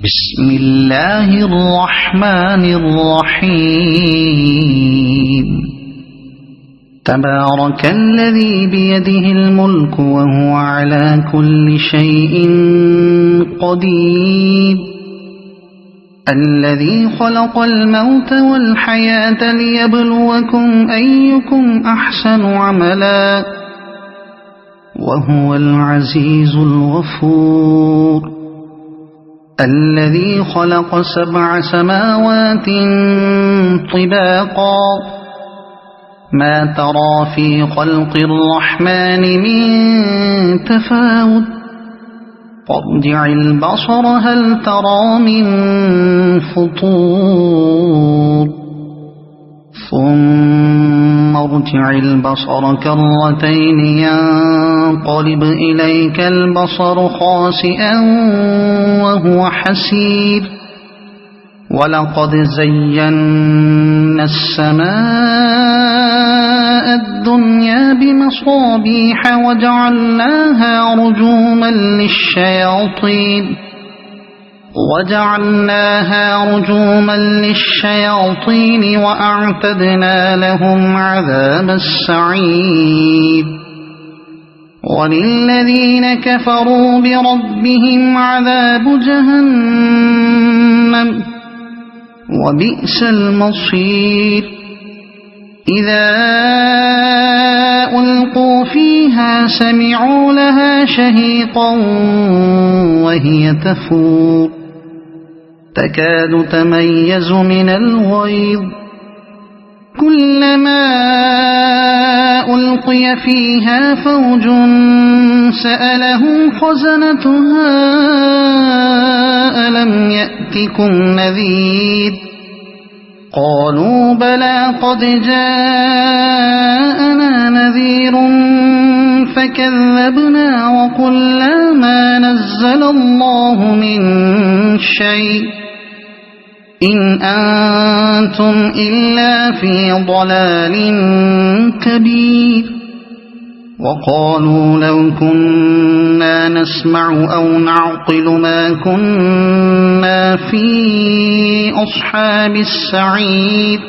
بسم الله الرحمن الرحيم تبارك الذي بيده الملك وهو على كل شيء قدير الذي خلق الموت والحياة ليبلوكم أيكم أحسن عملا وهو العزيز الغفور الذي خلق 7 سماوات طباقا ما ترى في خلق الرحمن من تفاوت فارجع البصر هل ترى من فطور ثم ارجع البصر كرتين ينقلب إليك البصر خاسئا وهو حسير ولقد زينا السماء الدنيا بمصابيح وجعلناها رجوما للشياطين وأعتدنا لهم عذاب السعير وللذين كفروا بربهم عذاب جهنم وبئس المصير إذا ألقوا فيها سمعوا لها شهيقا وهي تفور تكاد تميز من الغيظ كلما ألقي فيها فوج سألهم خزنتها ألم يأتكم نذير قالوا بلى قد جاءنا نذير فكذبنا وقلنا ما نزل الله من شيء إن أنتم إلا في ضلال كبير وقالوا لو كنا نسمع أو نعقل ما كنا في أصحاب السعير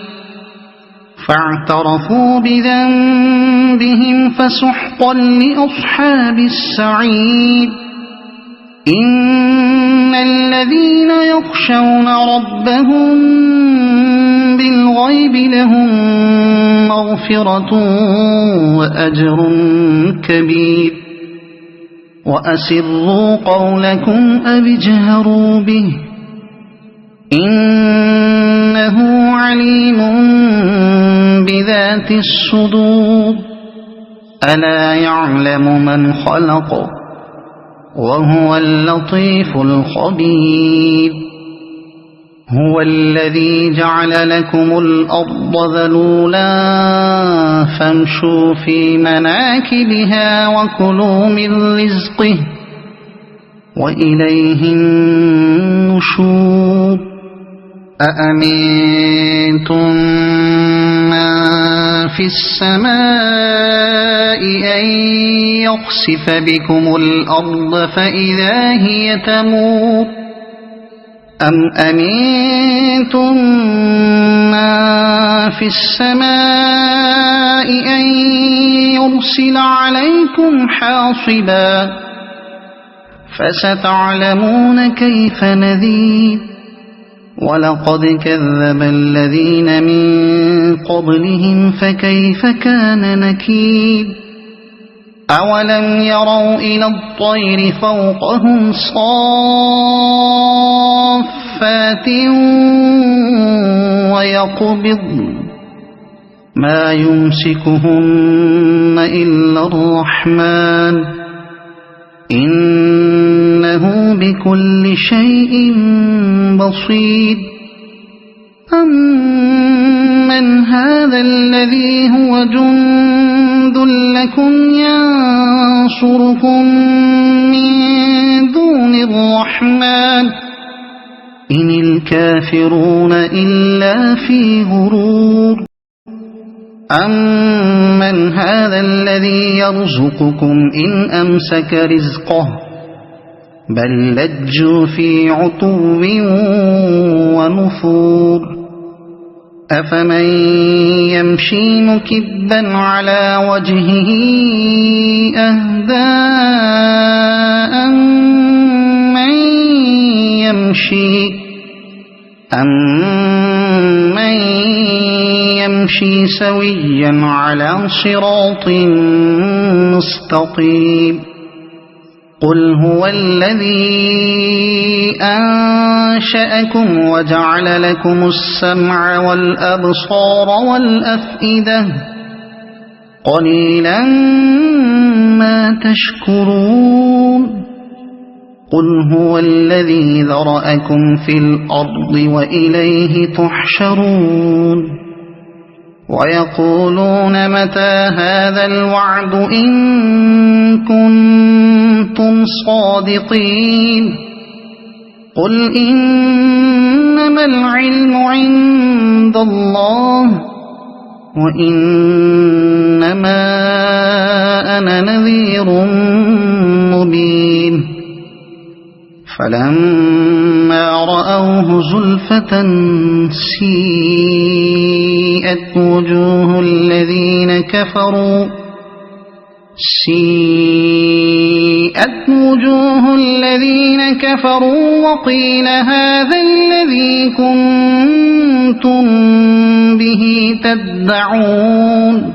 فاعترفوا بذنبهم فسحقا لأصحاب السعير إن الذين يخشون ربهم بالغيب لهم مغفرة وأجر كبير وأسروا قولكم أو اجهروا به إنه عليم بذات الصدور ألا يعلم من خلق وهو اللطيف الخبير هو الذي جعل لكم الأرض ذلولا فامشوا في مناكبها وكلوا من رزقه وإليه النشور أأمنتم من في السماء أن يخسف بكم الأرض فإذا هي تمور أم أمنتم من في السماء أن يرسل عليكم حاصبا فستعلمون كيف نذير ولقد كذب الذين من قبلهم فكيف كان نكير أولم يروا إلى الطير فوقهم صافات ويقبضن ما يمسكهن إلا الرحمن إنه بكل شيء بصير أمن هذا الذي هو جند لكم ينصركم من دون الرحمن إن الكافرون إلا في غرور أمن هذا الذي يرزقكم إن أمسك رزقه بل لجوا في عتو ونفور أفمن يمشي مكبا على وجهه أهدى أمن يمشي سويا على صراط مستقيم قل هو الذي أنشأكم وجعل لكم السمع والأبصار والأفئدة قليلا ما تشكرون قل هو الذي ذرأكم في الأرض وإليه تحشرون ويقولون متى هذا الوعد إن كنتم صادقين قل إنما العلم عند الله وإنما أنا نذير مبين فلما رأوه زلفة سيئت وجوه الذين كفروا وقيل هذا الذي كنتم به تدعون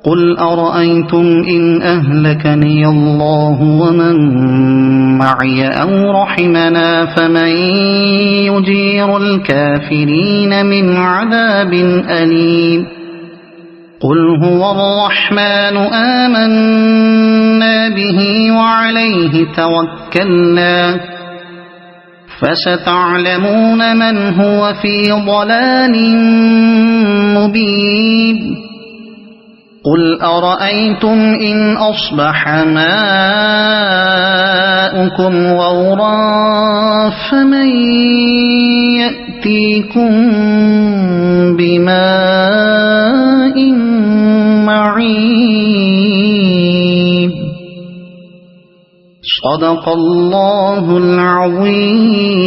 قل أرأيتم إن أهلكني الله ومن معي أو رحمنا فمن يجير الكافرين من عذاب أليم قل هو الرحمن آمنا به وعليه توكلنا فستعلمون من هو في ضلال مبين قل أرأيتم إن أصبح ماؤكم غورا فمن يأتيكم بماء معين صدق الله العظيم.